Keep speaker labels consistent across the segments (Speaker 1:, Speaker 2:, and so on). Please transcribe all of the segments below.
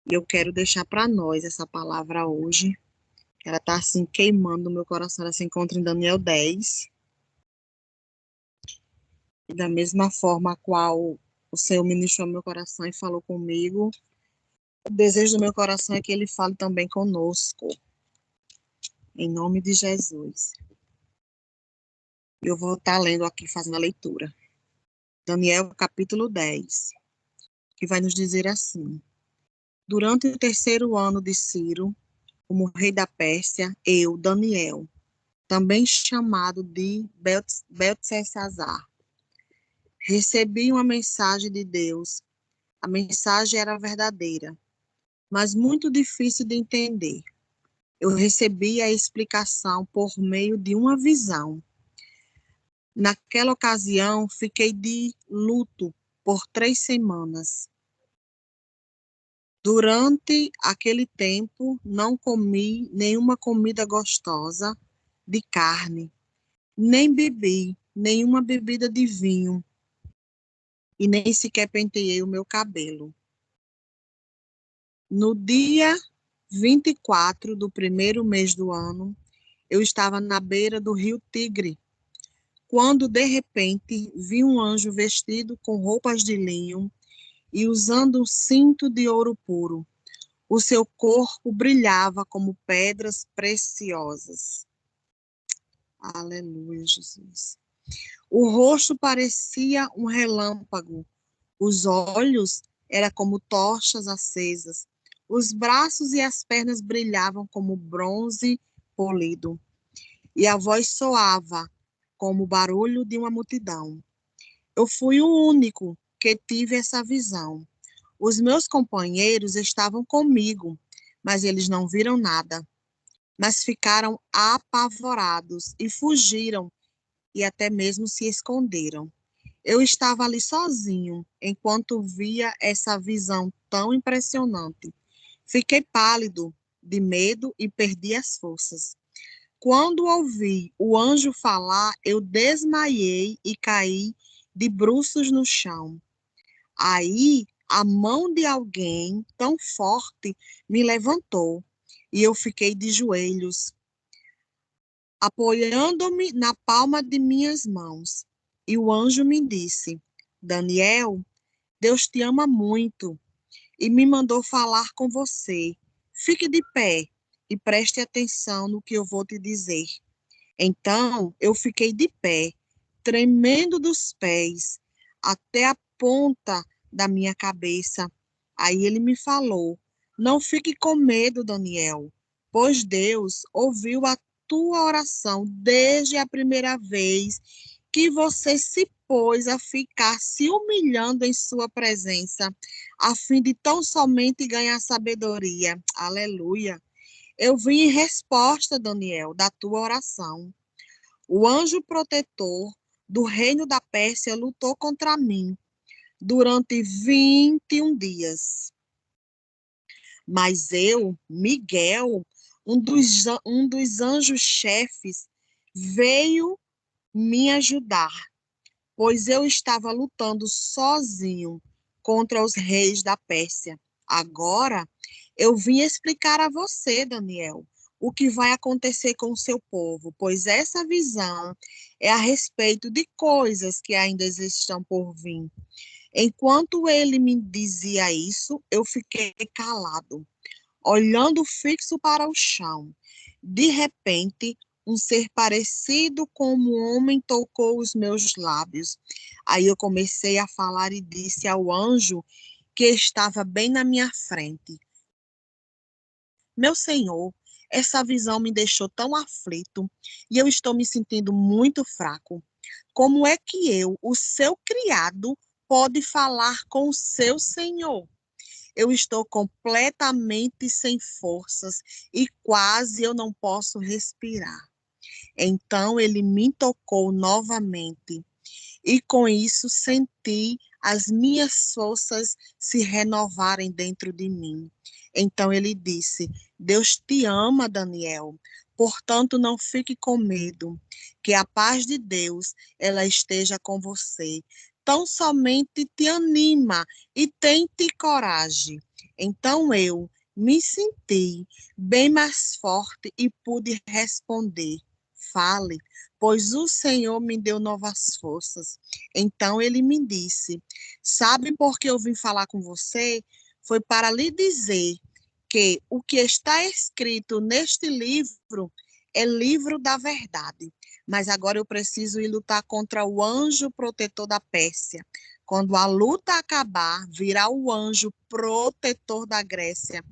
Speaker 1: E eu quero deixar para nós essa palavra hoje. Ela está assim queimando no meu coração. Ela se encontra em Daniel 10. E da mesma forma a qual o Senhor ministrou meu coração e falou comigo, o desejo do meu coração é que Ele fale também conosco. Em nome de Jesus. Eu vou estar lendo aqui, fazendo a leitura. Daniel, capítulo 10, que vai nos dizer assim: Durante o terceiro ano de Ciro, como rei da Pérsia, eu, Daniel, também chamado de Beltesazar, recebi uma mensagem de Deus. A mensagem era verdadeira, mas muito difícil de entender. Eu recebi a explicação por meio de uma visão. Naquela ocasião, fiquei de luto por 3 semanas. Durante aquele tempo, não comi nenhuma comida gostosa de carne, nem bebi nenhuma bebida de vinho, e nem sequer penteei o meu cabelo. No dia 24 do primeiro mês do ano, eu estava na beira do rio Tigre, quando de repente vi um anjo vestido com roupas de linho e usando um cinto de ouro puro. O seu corpo brilhava como pedras preciosas. Aleluia, Jesus. O rosto parecia um relâmpago. Os olhos eram como tochas acesas. Os braços e as pernas brilhavam como bronze polido. E a voz soava como o barulho de uma multidão. Eu fui o único que tive essa visão. Os meus companheiros estavam comigo, mas eles não viram nada. Mas ficaram apavorados e fugiram e até mesmo se esconderam. Eu estava ali sozinho, enquanto via essa visão tão impressionante. Fiquei pálido de medo e perdi as forças. Quando ouvi o anjo falar, eu desmaiei e caí de bruços no chão. Aí, a mão de alguém tão forte me levantou e eu fiquei de joelhos, apoiando-me na palma de minhas mãos. E o anjo me disse: Daniel, Deus te ama muito e me mandou falar com você. Fique de pé e preste atenção no que eu vou te dizer. Então eu fiquei de pé, tremendo dos pés até a ponta da minha cabeça. Aí ele me falou: Não fique com medo, Daniel, pois Deus ouviu a tua oração desde a primeira vez que você se pôs a ficar se humilhando em sua presença, a fim de tão somente ganhar sabedoria. Aleluia. Eu vim em resposta, Daniel, da tua oração. O anjo protetor do reino da Pérsia lutou contra mim durante 21 dias. Mas eu, Miguel, um dos anjos-chefes, veio me ajudar, pois eu estava lutando sozinho contra os reis da Pérsia. Agora, eu vim explicar a você, Daniel, o que vai acontecer com o seu povo, pois essa visão é a respeito de coisas que ainda estão por vir. Enquanto ele me dizia isso, eu fiquei calado, olhando fixo para o chão. De repente, um ser parecido com um homem tocou os meus lábios. Aí eu comecei a falar e disse ao anjo que estava bem na minha frente: Meu Senhor, essa visão me deixou tão aflito e eu estou me sentindo muito fraco. Como é que eu, o seu criado, pode falar com o seu Senhor? Eu estou completamente sem forças e quase eu não posso respirar. Então ele me tocou novamente e com isso senti as minhas forças se renovarem dentro de mim. Então ele disse: Deus te ama, Daniel. Portanto, não fique com medo, que a paz de Deus ela esteja com você. tão somente te anima e tem-te coragem. Então eu me senti bem mais forte e pude responder: fale, pois o Senhor me deu novas forças. Então ele me disse: sabe por que eu vim falar com você? Foi para lhe dizer que o que está escrito neste livro é livro da verdade. Mas agora eu preciso ir lutar contra o anjo protetor da Pérsia. Quando a luta acabar, virá o anjo protetor da Grécia.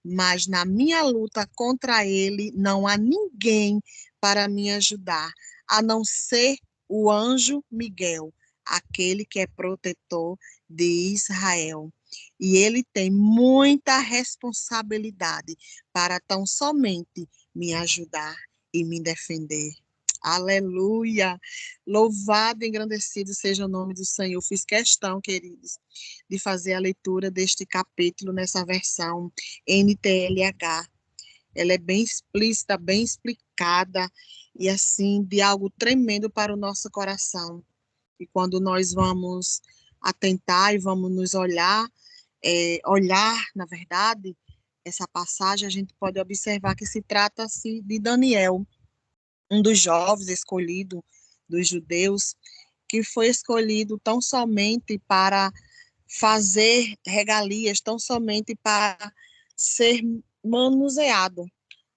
Speaker 1: Mas na minha luta contra ele, não há ninguém para me ajudar, a não ser o anjo Miguel, aquele que é protetor de Israel. E ele tem muita responsabilidade para tão somente me ajudar e me defender. Aleluia! Louvado e engrandecido seja o nome do Senhor. Fiz questão, queridos, de fazer a leitura deste capítulo nessa versão NTLH. Ela é bem explícita, bem explicada e assim de algo tremendo para o nosso coração. E quando nós vamos atentar e vamos nos olhar, na verdade, essa passagem, a gente pode observar que se trata-se de Daniel, um dos jovens escolhidos dos judeus, que foi escolhido tão somente para fazer regalias, tão somente para ser manuseado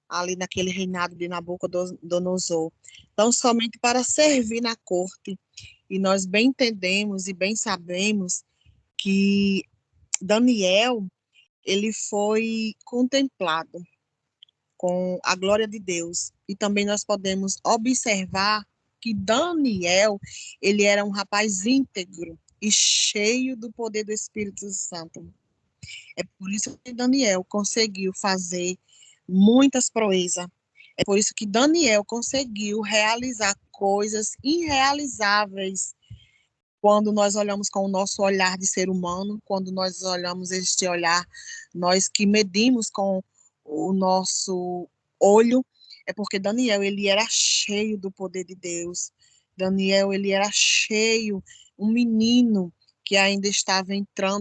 Speaker 1: ali naquele reinado de Nabucodonosor, tão somente para servir na corte. E nós bem entendemos e bem sabemos que Daniel, ele foi contemplado com a glória de Deus. E também nós podemos observar que Daniel, ele era um rapaz íntegro e cheio do poder do Espírito Santo. É por isso que Daniel conseguiu fazer muitas proezas. É por isso que Daniel conseguiu realizar coisas irrealizáveis quando nós olhamos com o nosso olhar de ser humano, quando nós olhamos este olhar, nós que medimos com o nosso olho, é porque Daniel, ele era cheio do poder de Deus. Daniel, ele era cheio, um menino que ainda estava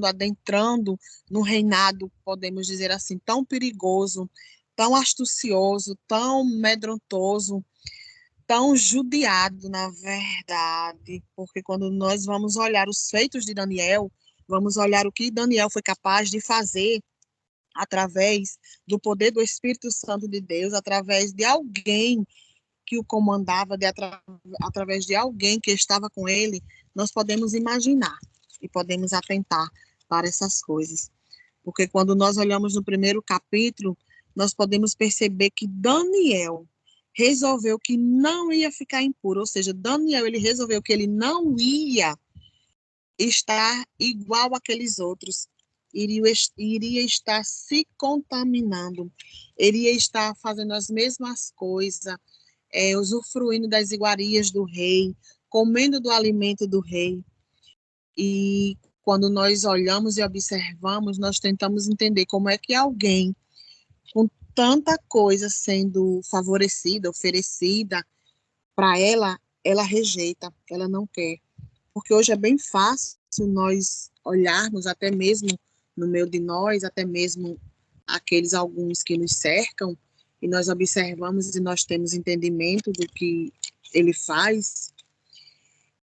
Speaker 1: adentrando no reinado, podemos dizer assim, tão perigoso, tão astucioso, tão medrontoso, tão judiado, na verdade, porque quando nós vamos olhar os feitos de Daniel, vamos olhar o que Daniel foi capaz de fazer através do poder do Espírito Santo de Deus, através de alguém que o comandava, através de alguém que estava com ele, nós podemos imaginar e podemos atentar para essas coisas. Porque quando nós olhamos no primeiro capítulo, nós podemos perceber que Daniel resolveu que não ia ficar impuro, ou seja, Daniel, ele resolveu que ele não ia estar igual àqueles outros, iria estar se contaminando, iria estar fazendo as mesmas coisas, usufruindo das iguarias do rei, comendo do alimento do rei. E quando nós olhamos e observamos, nós tentamos entender como é que alguém com tanta coisa sendo favorecida, oferecida para ela, ela rejeita, ela não quer. Porque hoje é bem fácil nós olharmos até mesmo no meio de nós, até mesmo aqueles alguns que nos cercam, e nós observamos e nós temos entendimento do que ele faz,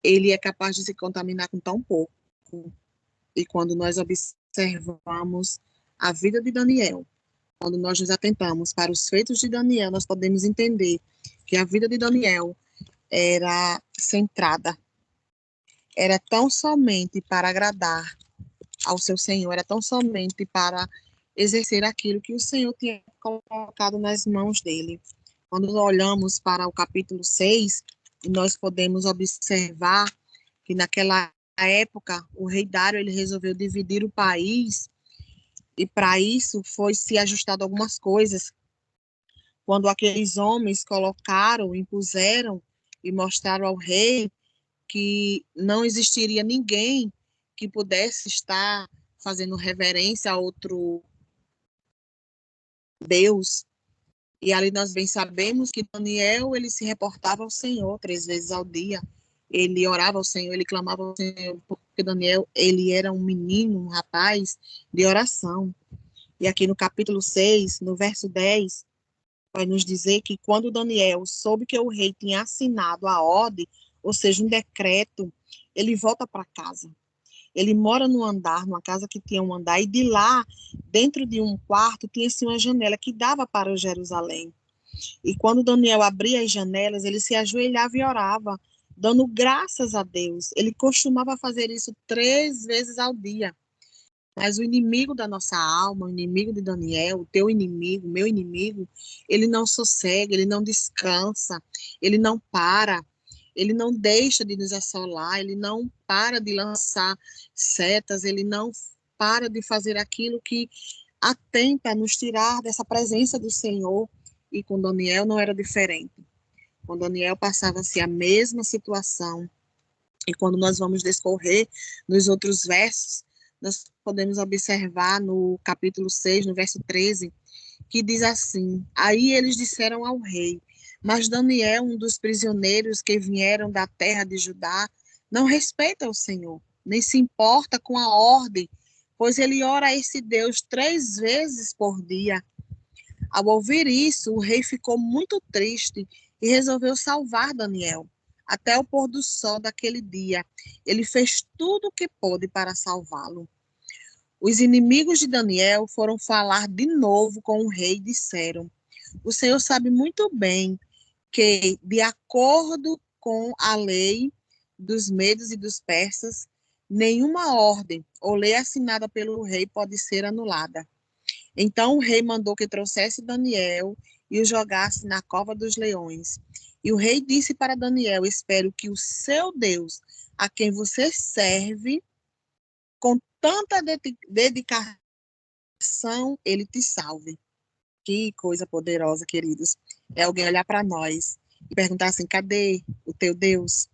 Speaker 1: ele é capaz de se contaminar com tão pouco. E quando nós observamos a vida de Daniel, quando nós nos atentamos para os feitos de Daniel, nós podemos entender que a vida de Daniel era centrada, era tão somente para agradar ao seu Senhor, era tão somente para exercer aquilo que o Senhor tinha colocado nas mãos dele. Quando olhamos para o capítulo 6, nós podemos observar que naquela época o rei Dário ele resolveu dividir o país e para isso foi se ajustado algumas coisas. Quando aqueles homens colocaram, impuseram e mostraram ao rei que não existiria ninguém que pudesse estar fazendo reverência a outro Deus. E ali nós bem sabemos que Daniel, ele se reportava ao Senhor 3 vezes ao dia. ele orava ao Senhor, ele clamava ao Senhor, porque Daniel, ele era um menino, um rapaz de oração. E aqui no capítulo 6, no verso 10, vai nos dizer que quando Daniel soube que o rei tinha assinado a ordem, ou seja, um decreto, ele volta para casa. Ele mora no andar, numa casa que tinha um andar, e de lá, dentro de um quarto, tinha assim, uma janela que dava para o Jerusalém. E quando Daniel abria as janelas, ele se ajoelhava e orava, dando graças a Deus. Ele costumava fazer isso 3 vezes ao dia. Mas o inimigo da nossa alma, o inimigo de Daniel, o teu inimigo, o meu inimigo, ele não sossega, ele não descansa, ele não para, ele não deixa de nos assolar, ele não para de lançar setas, ele não para de fazer aquilo que atenta a nos tirar dessa presença do Senhor. E com Daniel não era diferente. Com Daniel passava-se a mesma situação. E quando nós vamos discorrer nos outros versos, nós podemos observar no capítulo 6, no verso 13, que diz assim: Aí eles disseram ao rei, mas Daniel, um dos prisioneiros que vieram da terra de Judá, não respeita o Senhor, nem se importa com a ordem, pois ele ora a esse Deus 3 vezes por dia. Ao ouvir isso, o rei ficou muito triste e resolveu salvar Daniel. Até o pôr do sol daquele dia, ele fez tudo o que pôde para salvá-lo. Os inimigos de Daniel foram falar de novo com o rei e disseram: O Senhor sabe muito bem que, de acordo com a lei dos medos e dos persas, nenhuma ordem ou lei assinada pelo rei pode ser anulada. Então o rei mandou que trouxesse Daniel e o jogasse na cova dos leões. E o rei disse para Daniel: Espero que o seu Deus, a quem você serve, com tanta dedicação, ele te salve. Que coisa poderosa, queridos. É alguém olhar para nós e perguntar assim: cadê o teu Deus?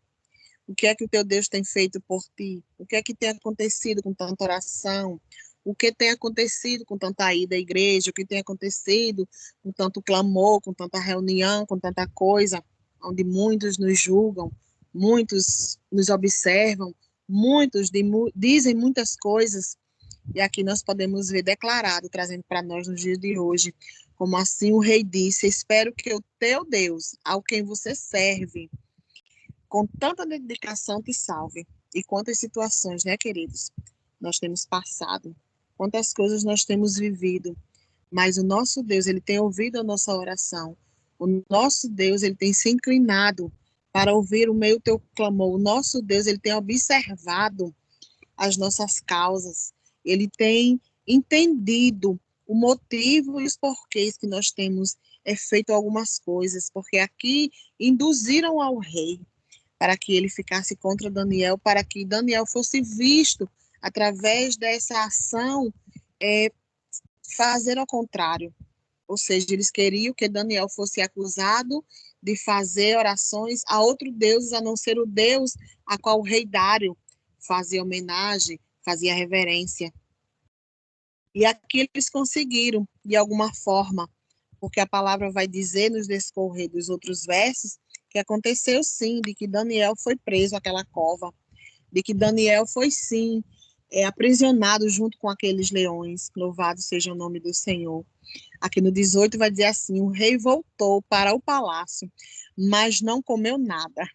Speaker 1: O que é que o teu Deus tem feito por ti? O que é que tem acontecido com tanta oração? O que tem acontecido com tanta ida à igreja? O que tem acontecido com tanto clamor, com tanta reunião, com tanta coisa, onde muitos nos julgam, muitos nos observam, muitos dizem muitas coisas, e aqui nós podemos ver declarado, trazendo para nós nos dias de hoje, como assim o rei disse: Espero que o teu Deus, ao quem você serve, com tanta dedicação te salve. E quantas situações, né, queridos, nós temos passado, quantas coisas nós temos vivido, mas o nosso Deus, ele tem ouvido a nossa oração. O nosso Deus, ele tem se inclinado para ouvir o meu teu clamor. O nosso Deus, ele tem observado as nossas causas. Ele tem entendido o motivo e os porquês que nós temos feito algumas coisas, porque aqui induziram ao rei para que ele ficasse contra Daniel, para que Daniel fosse visto através dessa ação, fazer ao contrário. Ou seja, eles queriam que Daniel fosse acusado de fazer orações a outro deus, a não ser o Deus a qual o rei Dário fazia homenagem, fazia reverência. E aqui eles conseguiram, de alguma forma, porque a palavra vai dizer nos decorrer dos outros versos que aconteceu sim, de que Daniel foi preso àquela cova, de que Daniel foi sim aprisionado junto com aqueles leões. Louvado seja o nome do Senhor. Aqui no 18 vai dizer assim: o rei voltou para o palácio, mas não comeu nada,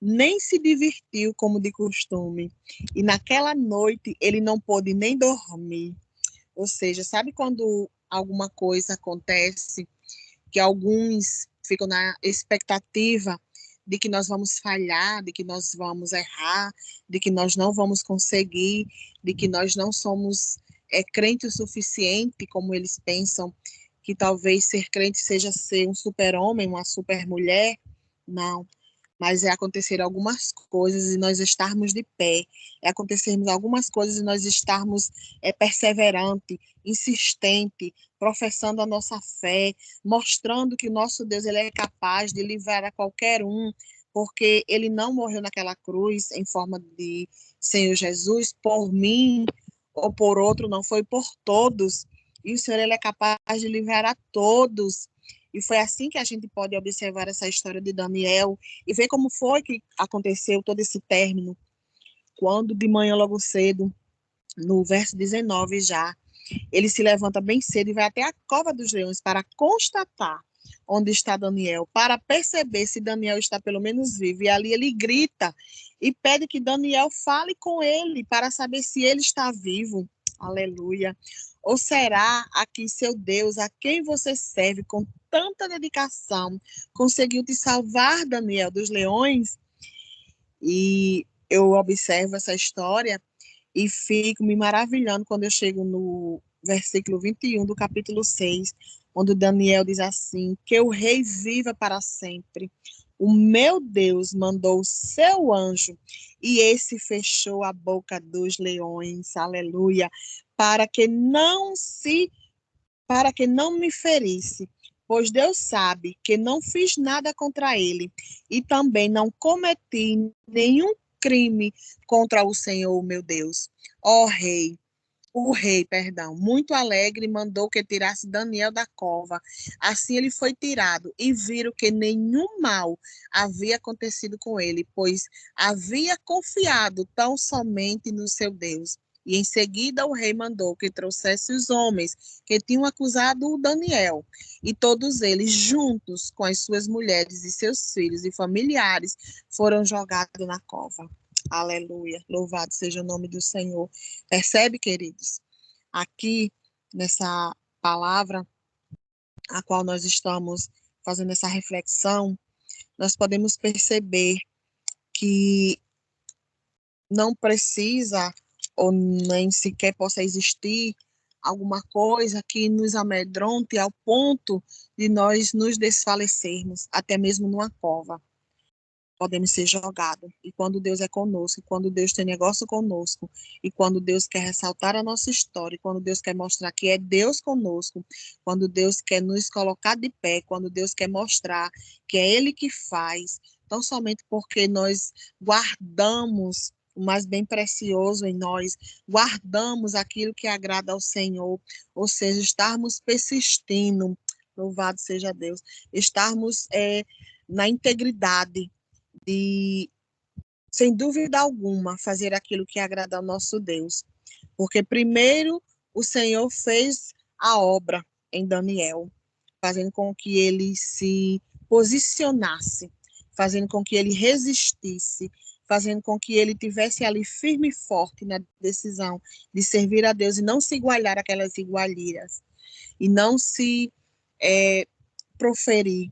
Speaker 1: nem se divertiu como de costume. E naquela noite ele não pôde nem dormir. Ou seja, sabe quando alguma coisa acontece que alguns ficam na expectativa de que nós vamos falhar, de que nós vamos errar, de que nós não vamos conseguir, de que nós não somos crente o suficiente, como eles pensam que talvez ser crente seja ser um super-homem, uma super-mulher. Não, mas é acontecer algumas coisas e nós estarmos de pé, é acontecermos algumas coisas e nós estarmos perseverante, insistente, professando a nossa fé, mostrando que o nosso Deus ele é capaz de livrar a qualquer um, porque ele não morreu naquela cruz em forma de Senhor Jesus por mim ou por outro, não foi por todos. E o Senhor ele é capaz de livrar a todos. E foi assim que a gente pode observar essa história de Daniel e ver como foi que aconteceu todo esse término. Quando de manhã logo cedo, no verso 19 já, ele se levanta bem cedo e vai até a cova dos leões para constatar onde está Daniel, para perceber se Daniel está pelo menos vivo. E ali ele grita e pede que Daniel fale com ele para saber se ele está vivo. Aleluia. Ou será que seu Deus, a quem você serve com tanta dedicação, conseguiu te salvar, Daniel, dos leões? E eu observo essa história e fico me maravilhando quando eu chego no versículo 21 do capítulo 6, onde Daniel diz assim: que o rei viva para sempre. O meu Deus mandou o seu anjo e esse fechou a boca dos leões, aleluia, para que não me ferisse, pois Deus sabe que não fiz nada contra ele e também não cometi nenhum crime contra o Senhor, meu Deus. Ó rei, o rei, perdão, muito alegre, mandou que tirasse Daniel da cova. Assim ele foi tirado e viram que nenhum mal havia acontecido com ele, pois havia confiado tão somente no seu Deus. E em seguida o rei mandou que trouxesse os homens que tinham acusado o Daniel, e todos eles, juntos com as suas mulheres e seus filhos e familiares, foram jogados na cova. Aleluia, louvado seja o nome do Senhor. Percebe, queridos? Aqui, nessa palavra, a qual nós estamos fazendo essa reflexão, nós podemos perceber que não precisa ou nem sequer possa existir alguma coisa que nos amedronte ao ponto de nós nos desfalecermos, até mesmo numa cova. Podemos ser jogados. E quando Deus é conosco, e quando Deus tem negócio conosco, e quando Deus quer ressaltar a nossa história, e quando Deus quer mostrar que é Deus conosco, quando Deus quer nos colocar de pé, quando Deus quer mostrar que é Ele que faz, tão somente porque nós guardamos o mais bem precioso em nós, guardamos aquilo que agrada ao Senhor, ou seja, estarmos persistindo, louvado seja Deus, estarmos na integridade, de, sem dúvida alguma, fazer aquilo que agrada ao nosso Deus. Porque primeiro o Senhor fez a obra em Daniel, fazendo com que ele se posicionasse, fazendo com que ele resistisse, fazendo com que ele tivesse ali firme e forte na decisão de servir a Deus e não se igualar aquelas iguarias, e não se proferir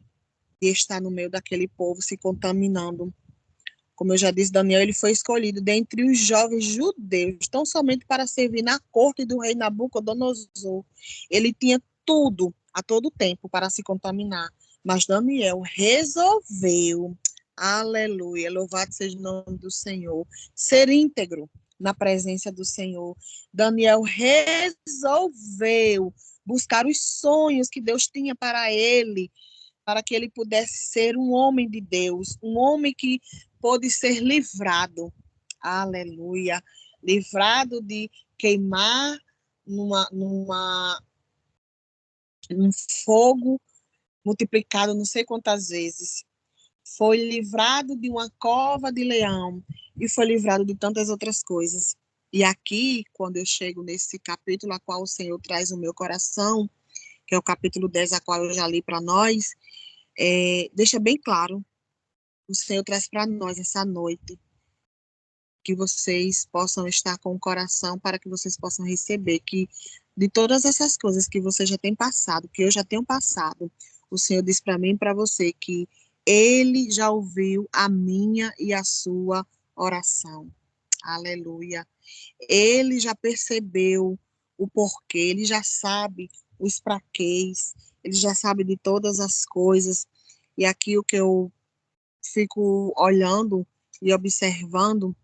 Speaker 1: de estar no meio daquele povo se contaminando. Como eu já disse, Daniel ele foi escolhido dentre os jovens judeus, tão somente para servir na corte do rei Nabucodonosor. Ele tinha tudo, a todo tempo, para se contaminar. Mas Daniel resolveu, aleluia, louvado seja o nome do Senhor, ser íntegro na presença do Senhor. Daniel resolveu buscar os sonhos que Deus tinha para ele, para que ele pudesse ser um homem de Deus, um homem que pôde ser livrado, aleluia, livrado de queimar num fogo multiplicado não sei quantas vezes. Foi livrado de uma cova de leão e foi livrado de tantas outras coisas. E aqui, quando eu chego nesse capítulo a qual o Senhor traz no meu coração, que é o capítulo 10, a qual eu já li para nós, deixa bem claro, o Senhor traz para nós essa noite, que vocês possam estar com o coração para que vocês possam receber, que de todas essas coisas que você já tem passado, que eu já tenho passado, o Senhor diz para mim e para você que Ele já ouviu a minha e a sua oração. Aleluia. Ele já percebeu o porquê, ele já sabe os praquês, ele já sabe de todas as coisas. E aqui o que eu fico olhando e observando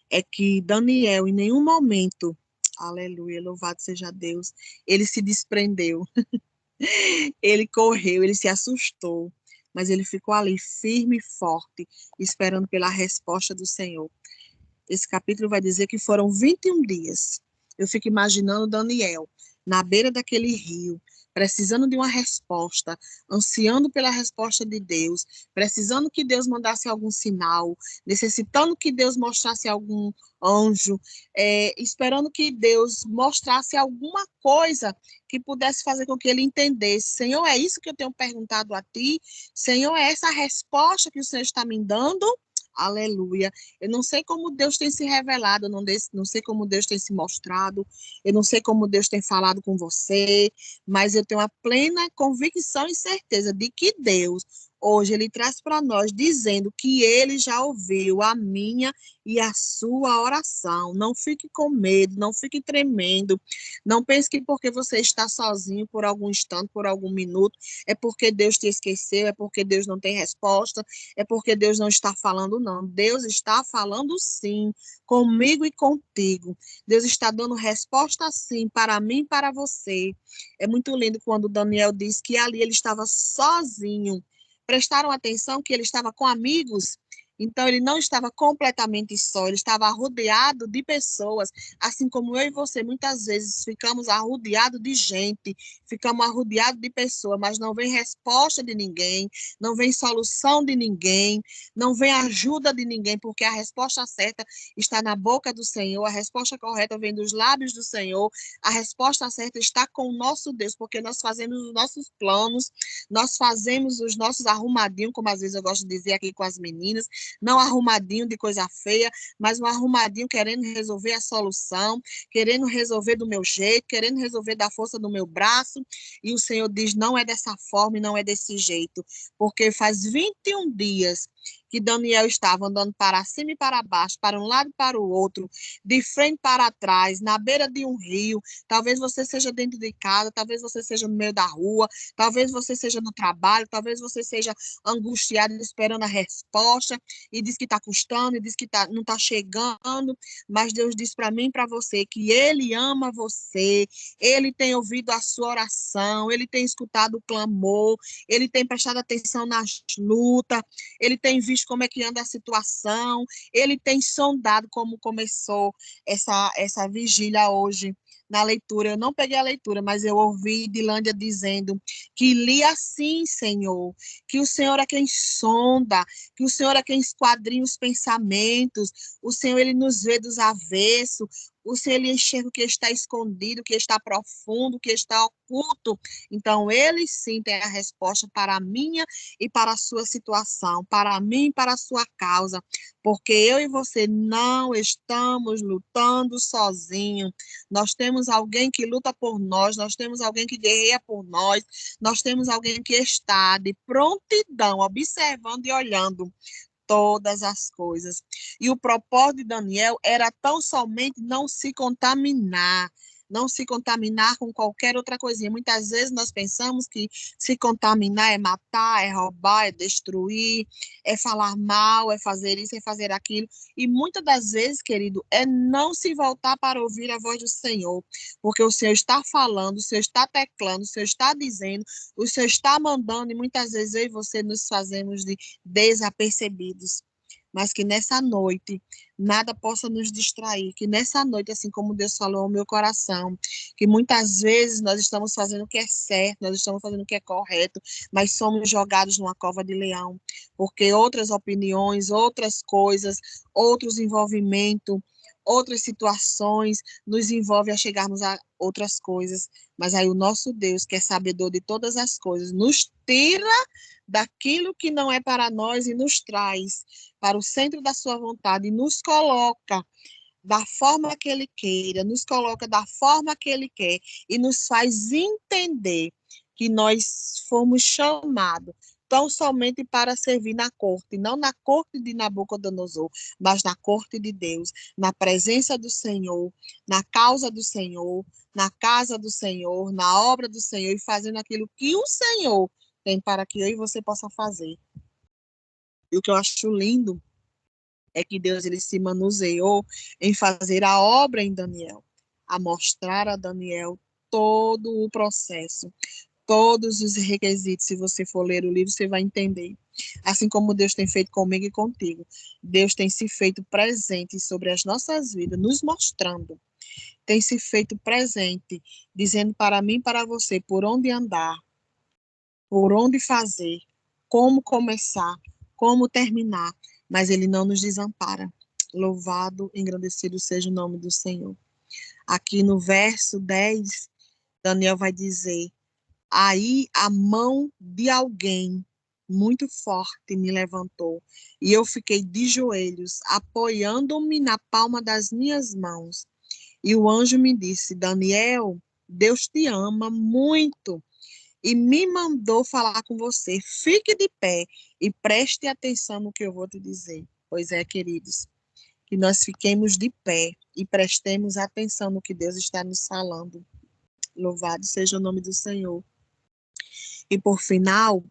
Speaker 1: é que Daniel, em nenhum momento, aleluia, louvado seja Deus, ele se desprendeu, ele correu, ele se assustou, mas ele ficou ali firme e forte, esperando pela resposta do Senhor. Esse capítulo vai dizer que foram 21 dias. Eu fico imaginando Daniel, na beira daquele rio, precisando de uma resposta, ansiando pela resposta de Deus, precisando que Deus mandasse algum sinal, necessitando que Deus mostrasse algum anjo, esperando que Deus mostrasse alguma coisa que pudesse fazer com que ele entendesse. Senhor, é isso que eu tenho perguntado a ti? Senhor, é essa a resposta que o Senhor está me dando? Aleluia. Eu não sei como Deus tem se revelado, eu não sei como Deus tem se mostrado, eu não sei como Deus tem falado com você, mas eu tenho a plena convicção e certeza de que Deus, hoje, Ele traz para nós dizendo que Ele já ouviu a minha e a sua oração. Não fique com medo, não fique tremendo, não pense que porque você está sozinho por algum instante, por algum minuto, é porque Deus te esqueceu, é porque Deus não tem resposta, é porque Deus não está falando, não. Deus está falando sim, comigo e contigo. Deus está dando resposta sim para mim e para você. É muito lindo quando Daniel diz que ali ele estava sozinho. Prestaram atenção que ele estava com amigos? Então, ele não estava completamente só, ele estava rodeado de pessoas, assim como eu e você, muitas vezes ficamos arrodeados de gente, ficamos arrodeados de pessoas, mas não vem resposta de ninguém, não vem solução de ninguém, não vem ajuda de ninguém, porque a resposta certa está na boca do Senhor, a resposta correta vem dos lábios do Senhor, a resposta certa está com o nosso Deus, porque nós fazemos os nossos planos, nós fazemos os nossos arrumadinhos, como às vezes eu gosto de dizer aqui com as meninas, não arrumadinho de coisa feia, mas um arrumadinho querendo resolver a solução, querendo resolver do meu jeito, querendo resolver da força do meu braço, e o Senhor diz, não é dessa forma e não é desse jeito, porque faz 21 dias que Daniel estava andando para cima e para baixo, para um lado e para o outro, de frente para trás, na beira de um rio. Talvez você seja dentro de casa, talvez você seja no meio da rua, talvez você seja no trabalho, talvez você seja angustiado esperando a resposta e diz que está custando, e diz que não está chegando, mas Deus diz para mim e para você que Ele ama você, Ele tem ouvido a sua oração, Ele tem escutado o clamor, Ele tem prestado atenção nas lutas, Ele tem visto como é que anda a situação, Ele tem sondado como começou essa vigília hoje. Na leitura, eu não peguei a leitura, mas eu ouvi Dilândia dizendo que li assim, Senhor, que o Senhor é quem sonda, que o Senhor é quem esquadrinha os pensamentos, o Senhor, Ele nos vê dos avessos, o Senhor, Ele enxerga o que está escondido, o que está profundo, o que está oculto. Então, Ele sim tem a resposta para a minha e para a sua situação, para mim e para a sua causa, porque eu e você não estamos lutando sozinhos. Nós temos alguém que luta por nós temos alguém que guerreia por nós temos alguém que está de prontidão, observando e olhando todas as coisas. E o propósito de Daniel era tão somente não se contaminar, não se contaminar com qualquer outra coisinha. Muitas vezes nós pensamos que se contaminar é matar, é roubar, é destruir, é falar mal, é fazer isso, é fazer aquilo. E muitas das vezes, querido, é não se voltar para ouvir a voz do Senhor, porque o Senhor está falando, o Senhor está teclando, o Senhor está dizendo, o Senhor está mandando, e muitas vezes eu e você nos fazemos de desapercebidos, mas que nessa noite nada possa nos distrair, que nessa noite, assim como Deus falou ao meu coração, que muitas vezes nós estamos fazendo o que é certo, nós estamos fazendo o que é correto, mas somos jogados numa cova de leão, porque outras opiniões, outras coisas, outros envolvimentos, outras situações nos envolvem a chegarmos a outras coisas, mas aí o nosso Deus, que é sabedor de todas as coisas, nos tira daquilo que não é para nós e nos traz para o centro da sua vontade e nos coloca da forma que ele queira, nos coloca da forma que ele quer e nos faz entender que nós fomos chamados tão somente para servir na corte, não na corte de Nabucodonosor, mas na corte de Deus, na presença do Senhor, na causa do Senhor, na casa do Senhor, na obra do Senhor e fazendo aquilo que o Senhor tem para que eu e você possa fazer. E o que eu acho lindo é que Deus ele se manuseou em fazer a obra em Daniel, a mostrar a Daniel todo o processo, todos os requisitos. Se você for ler o livro, você vai entender. Assim como Deus tem feito comigo e contigo, Deus tem se feito presente sobre as nossas vidas, nos mostrando tem se feito presente, dizendo para mim e para você por onde andar, por onde fazer, como começar, como terminar, mas ele não nos desampara. Louvado, engrandecido seja o nome do Senhor. Aqui no verso 10, Daniel vai dizer: aí a mão de alguém muito forte me levantou e eu fiquei de joelhos, apoiando-me na palma das minhas mãos. E o anjo me disse: Daniel, Deus te ama muito e me mandou falar com você. Fique de pé e preste atenção no que eu vou te dizer. Pois é, queridos, que nós fiquemos de pé e prestemos atenção no que Deus está nos falando. Louvado seja o nome do Senhor. E por final,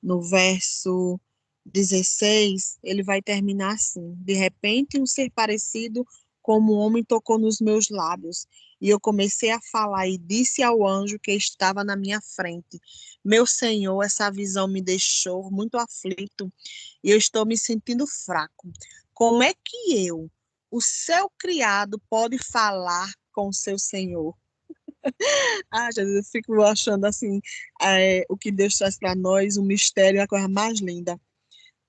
Speaker 1: no verso 16, ele vai terminar assim: de repente, um ser parecido como um homem tocou nos meus lábios, e eu comecei a falar e disse ao anjo que estava na minha frente: Meu Senhor, essa visão me deixou muito aflito e eu estou me sentindo fraco. Como é que eu, o seu criado, pode falar com o seu Senhor? Ah, Jesus, eu fico achando assim, o que Deus traz para nós, um mistério é a coisa mais linda.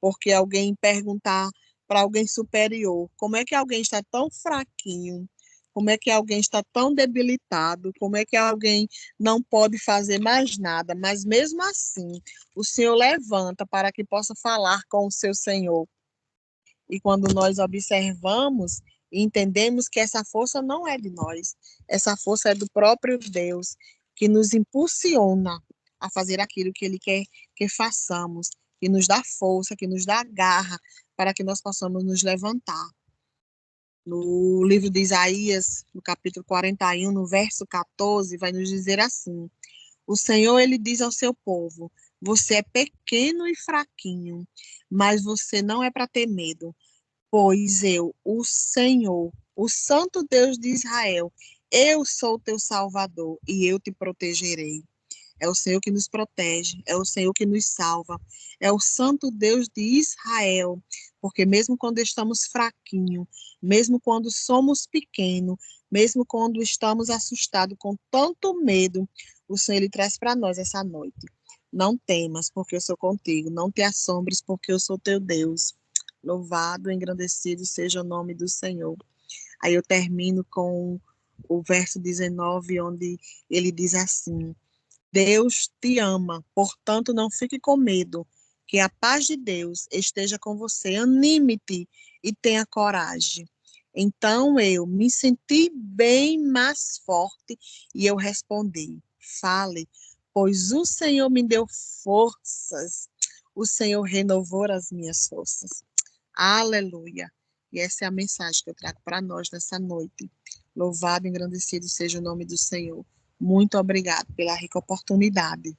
Speaker 1: Porque alguém perguntar para alguém superior, como é que alguém está tão fraquinho? Como é que alguém está tão debilitado? Como é que alguém não pode fazer mais nada? Mas mesmo assim, o Senhor levanta para que possa falar com o seu Senhor. E quando nós observamos e entendemos que essa força não é de nós, essa força é do próprio Deus, que nos impulsiona a fazer aquilo que Ele quer que façamos, que nos dá força, que nos dá garra, para que nós possamos nos levantar. No livro de Isaías, no capítulo 41, no verso 14, vai nos dizer assim: o Senhor, ele diz ao seu povo: você é pequeno e fraquinho, mas você não é para ter medo, pois eu, o Senhor, o Santo Deus de Israel, eu sou o teu Salvador e eu te protegerei. É o Senhor que nos protege, é o Senhor que nos salva, é o Santo Deus de Israel, porque mesmo quando estamos fraquinhos, mesmo quando somos pequenos, mesmo quando estamos assustados com tanto medo, o Senhor ele traz para nós essa noite. Não temas, porque eu sou contigo, não te assombres, porque eu sou teu Deus. Louvado, engrandecido seja o nome do Senhor. Aí eu termino com o verso 19, onde ele diz assim: Deus te ama, portanto não fique com medo, que a paz de Deus esteja com você. Anime-te e tenha coragem. Então eu me senti bem mais forte e eu respondi: fale, pois o Senhor me deu forças, o Senhor renovou as minhas forças. Aleluia. E essa é a mensagem que eu trago para nós nessa noite. Louvado e engrandecido seja o nome do Senhor. Muito obrigado pela rica oportunidade.